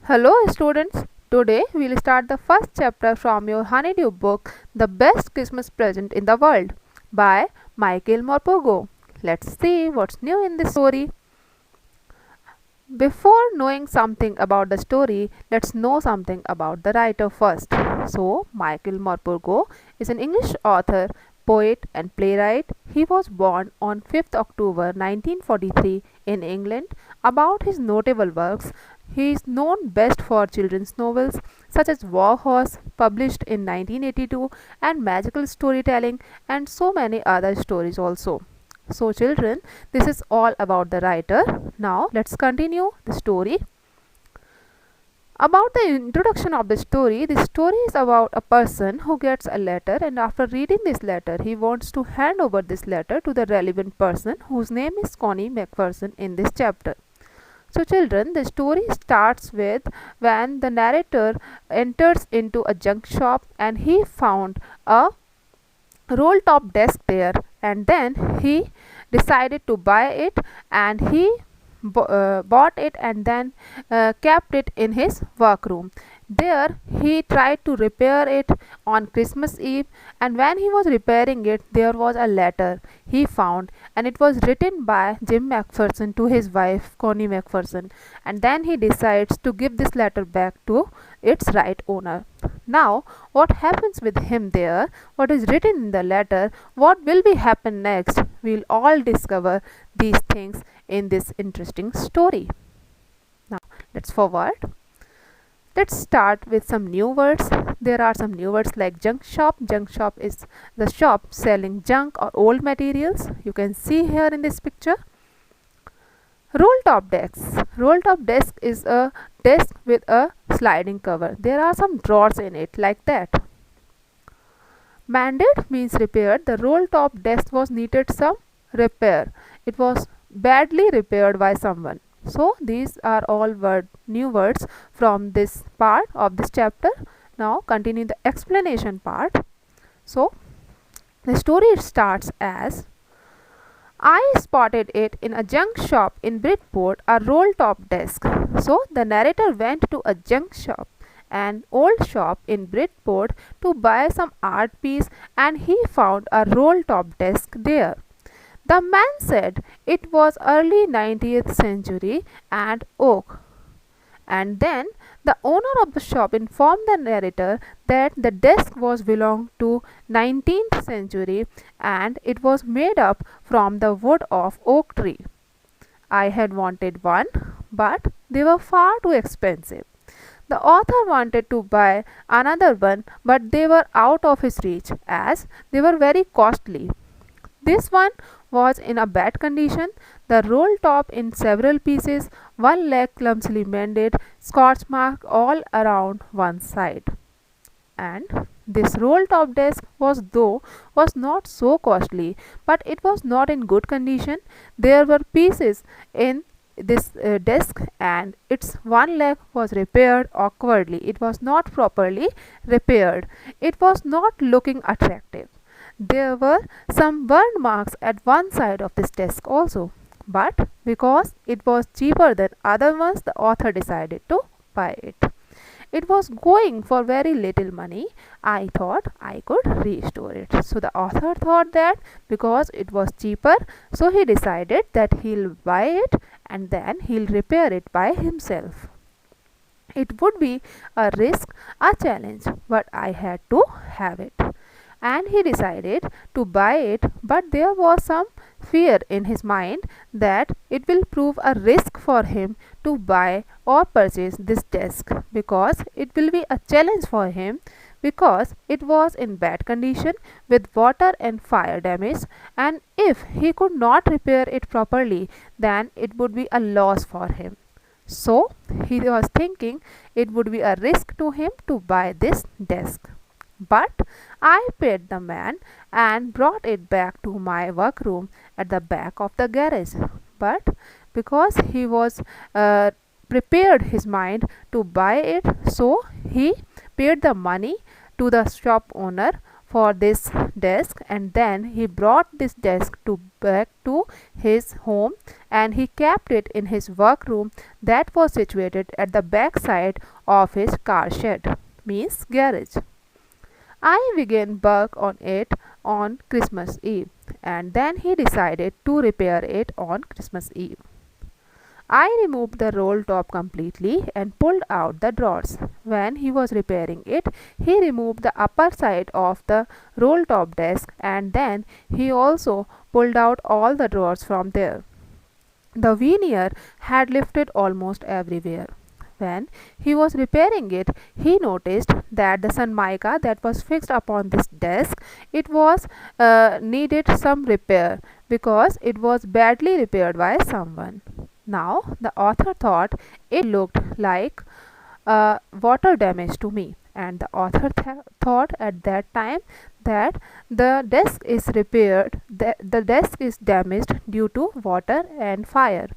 Hello students, today we'll start the first chapter from your Honeydew book, The Best Christmas Present in the World by Michael Morpurgo. Let's see what's new in this story. Before knowing something about the story, let's know something about the writer first. So, Michael Morpurgo is an English author, poet and playwright. He was born on 5th October 1943 in England. About his notable works, he is known best for children's novels such as War Horse, published in 1982, and Magical Storytelling, and so many other stories also. So children, this is all about the writer. Now let's continue the story. About the introduction of the story is about a person who gets a letter, and after reading this letter he wants to hand over this letter to the relevant person whose name is Connie Macpherson in this chapter. So children, the story starts with when the narrator enters into a junk shop and he found a roll top desk there, and then he decided to buy it, and he bought it and then kept it in his workroom. There he tried to repair it on Christmas Eve, and when he was repairing it there was a letter he found, and it was written by Jim Macpherson to his wife Connie Macpherson, and then he decides to give this letter back to its right owner. Now what happens with him there, what is written in the letter, what will be happen next, we'll all discover these things in this interesting story. Now let's forward. Let's start with some new words. There are some new words like junk shop. Junk shop is the shop selling junk or old materials. You can see here in this picture. Roll top desk. Roll top desk is a desk with a sliding cover. There are some drawers in it like that. Mended means repaired. The roll top desk was needed some repair. It was badly repaired by someone. So these are all new words from this part of this chapter. Now continue the explanation part. So the story starts as, I spotted it in a junk shop in Bridport, a roll top desk. So the narrator went to a junk shop, an old shop in Bridport, to buy some art piece, and he found a roll top desk there. The man said it was early 19th century and oak. And then the owner of the shop informed the narrator that the desk was belonged to 19th century and it was made up from the wood of oak tree. I had wanted one, but they were far too expensive. The author wanted to buy another one, but they were out of his reach as they were very costly. This one was in a bad condition, the roll top in several pieces, one leg clumsily mended, scotch mark all around one side. And this roll top desk was not so costly, but it was not in good condition. There were pieces in this desk, and its one leg was repaired awkwardly. It was not properly repaired. It was not looking attractive. There were some burn marks at one side of this desk also, but because it was cheaper than other ones, the author decided to buy it. It was going for very little money. I thought I could restore it. So the author thought that because it was cheaper, so he decided that he'll buy it and then he'll repair it by himself. It would be a risk, a challenge, but I had to have it. And he decided to buy it, but there was some fear in his mind that it will prove a risk for him to buy or purchase this desk, because it will be a challenge for him, because it was in bad condition with water and fire damage, and if he could not repair it properly, then it would be a loss for him. So he was thinking it would be a risk to him to buy this desk. But I paid the man and brought it back to my workroom at the back of the garage. But because he was prepared his mind to buy it, so he paid the money to the shop owner for this desk, and then he brought this desk back to his home and he kept it in his workroom that was situated at the back side of his car shed, means garage. I began work on it on Christmas Eve, and then he decided to repair it on Christmas Eve. I removed the roll top completely and pulled out the drawers. When he was repairing it, he removed the upper side of the roll top desk and then he also pulled out all the drawers from there. The veneer had lifted almost everywhere. When he was repairing it, he noticed that the Sanmaika that was fixed upon this desk, it was needed some repair because it was badly repaired by someone. Now the author thought it looked like water damage to me, and the author thought at that time that the desk is repaired, the desk is damaged due to water and fire.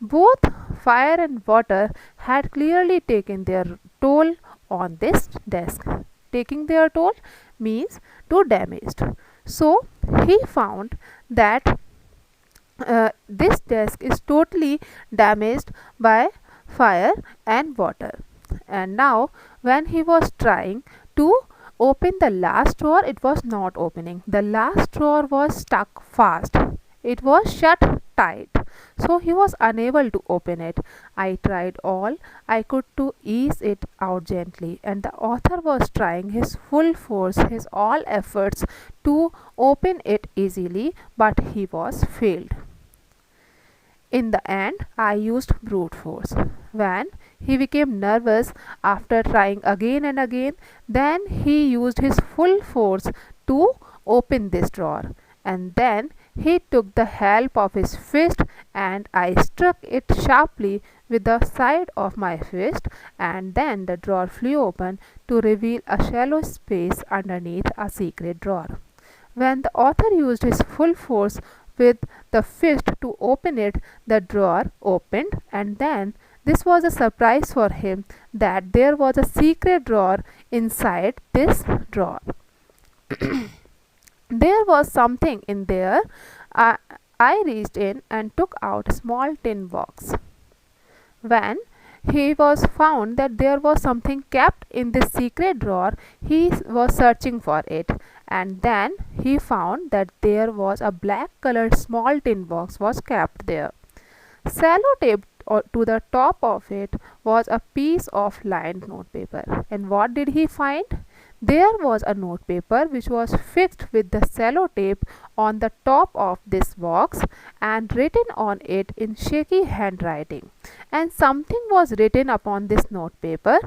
Both fire and water had clearly taken their toll on this desk. Taking their toll means to damaged. So he found that this desk is totally damaged by fire and water. And now when he was trying to open the last drawer, it was not opening. The last drawer was stuck fast. It was shut tight. So he was unable to open it. I tried all I could to ease it out gently, and the author was trying his full force, his all efforts to open it easily, but he was failed. In the end, I used brute force. When he became nervous after trying again and again, then he used his full force to open this drawer. And then he took the help of his fist and I struck it sharply with the side of my fist, and then the drawer flew open to reveal a shallow space underneath a secret drawer. When the author used his full force with the fist to open it, the drawer opened, and then this was a surprise for him that there was a secret drawer inside this drawer. There was something in there. I reached in and took out a small tin box. When he was found that there was something kept in this secret drawer, he was searching for it, and then he found that there was a black colored small tin box was kept there. Sellotaped to the top of it was a piece of lined notepaper. And what did he find? There was a notepaper which was fixed with the sellotape on the top of this box and written on it in shaky handwriting. And something was written upon this notepaper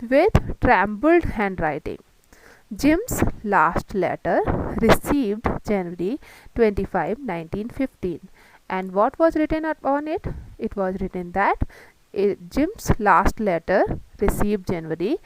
with trembled handwriting. Jim's last letter, received January 25, 1915. And what was written upon it? It was written that Jim's last letter, received January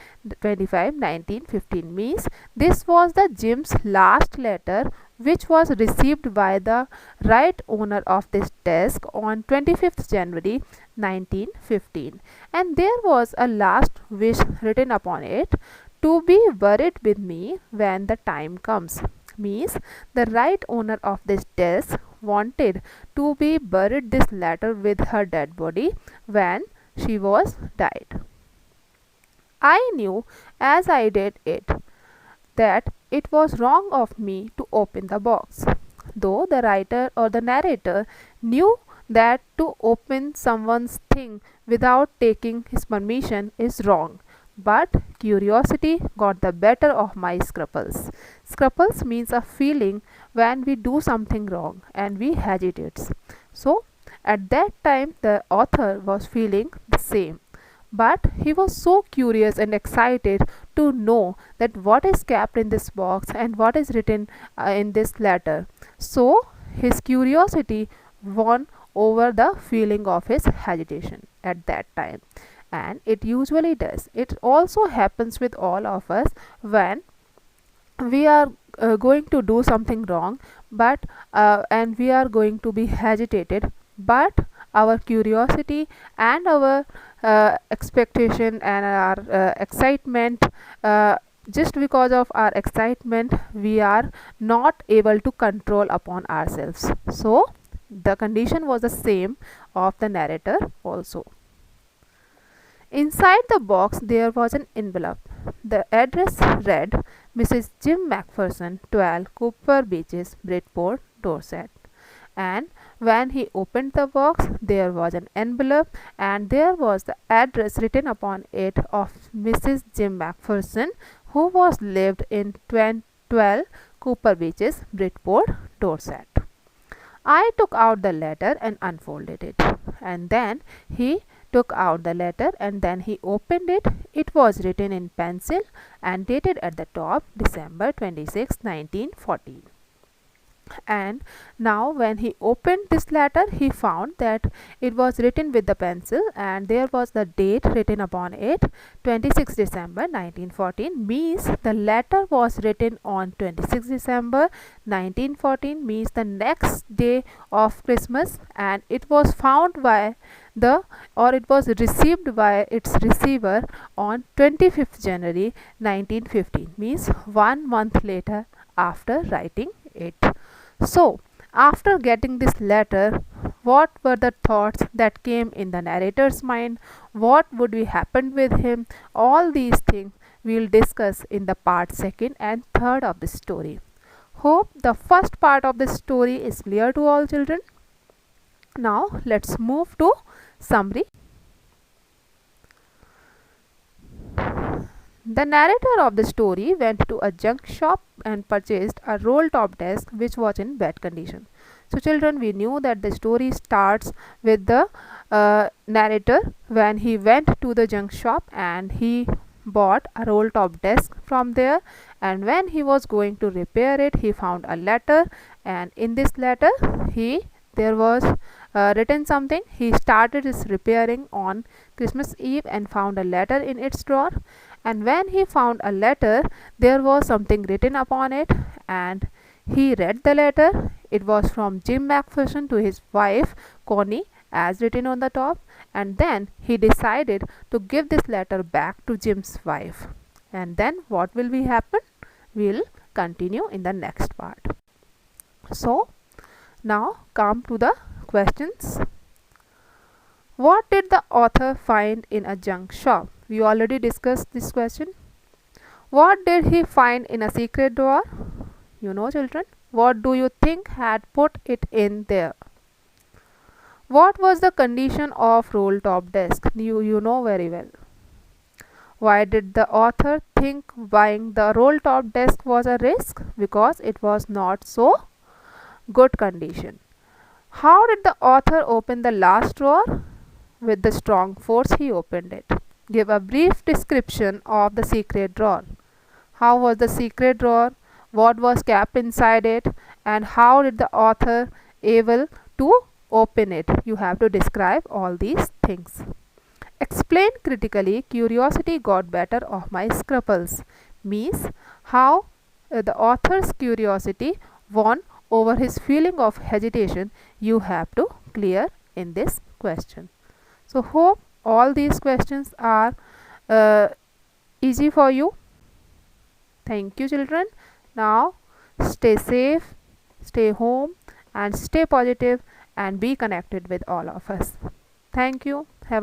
25, 1915, means this was the Jim's last letter which was received by the right owner of this desk on 25th January 1915. And there was a last wish written upon it, to be buried with me when the time comes. Means the right owner of this desk wanted to be buried this letter with her dead body when she was died. I knew as I did it that it was wrong of me to open the box, though the writer or the narrator knew that to open someone's thing without taking his permission is wrong. But curiosity got the better of my scruples. Scruples means a feeling when we do something wrong and we hesitate. So at that time the author was feeling the same. But he was so curious and excited to know that what is kept in this box and what is written in this letter. So his curiosity won over the feeling of his hesitation at that time. And it usually does. It also happens with all of us when we are going to do something wrong, but and we are going to be hesitated, but our curiosity and our expectation and our excitement just because of our excitement we are not able to control upon ourselves. So the condition was the same of the narrator also. Inside the box there was an envelope. The address read Mrs. Jim Macpherson, 12 Cooper Beaches, Bridport, Dorset. And when he opened the box there was an envelope and there was the address written upon it of Mrs. Jim Macpherson, who was lived in 12 Cooper Beaches, Bridport, Dorset. I took out the letter and unfolded it, and then he took out the letter and then he opened it. It was written in pencil and dated at the top December 26, 1914. And now when he opened this letter he found that it was written with the pencil and there was the date written upon it, 26 December 1914, means the letter was written on 26 December 1914, means the next day of Christmas, and it was found by it was received by its receiver on 25th January 1915, means 1 month later after writing it. So, after getting this letter, what were the thoughts that came in the narrator's mind? What would be happened with him? All these things we will discuss in the part 2nd and 3rd of the story. Hope the first part of the story is clear to all children. Now, let's move to summary. The narrator of the story went to a junk shop and purchased a roll-top desk which was in bad condition. So children, we knew that the story starts with the narrator when he went to the junk shop and he bought a roll-top desk from there, and when he was going to repair it he found a letter, and in this letter there was written something. He started his repairing on Christmas Eve and found a letter in its drawer, and when he found a letter there was something written upon it and he read the letter. It was from Jim Macpherson to his wife Connie as written on the top, and then he decided to give this letter back to Jim's wife. And then what will be happen? We'll continue in the next part. So now come to the questions. What did the author find in a junk shop? We already discussed this question. What did he find in a secret drawer? You know children. What do you think had put it in there? What was the condition of roll-top desk? You know very well. Why did the author think buying the roll-top desk was a risk? Because it was not so good condition. How did the author open the last drawer? With the strong force he opened it. Give a brief description of the secret drawer. How was the secret drawer? What was kept inside it? And how did the author able to open it? You have to describe all these things. Explain critically. Curiosity got better of my scruples. Means how the author's curiosity won over his feeling of hesitation. You have to clear in this question. So hope all these questions are easy for you. Thank you children. Now stay safe, stay home and stay positive and be connected with all of us. Thank you. Have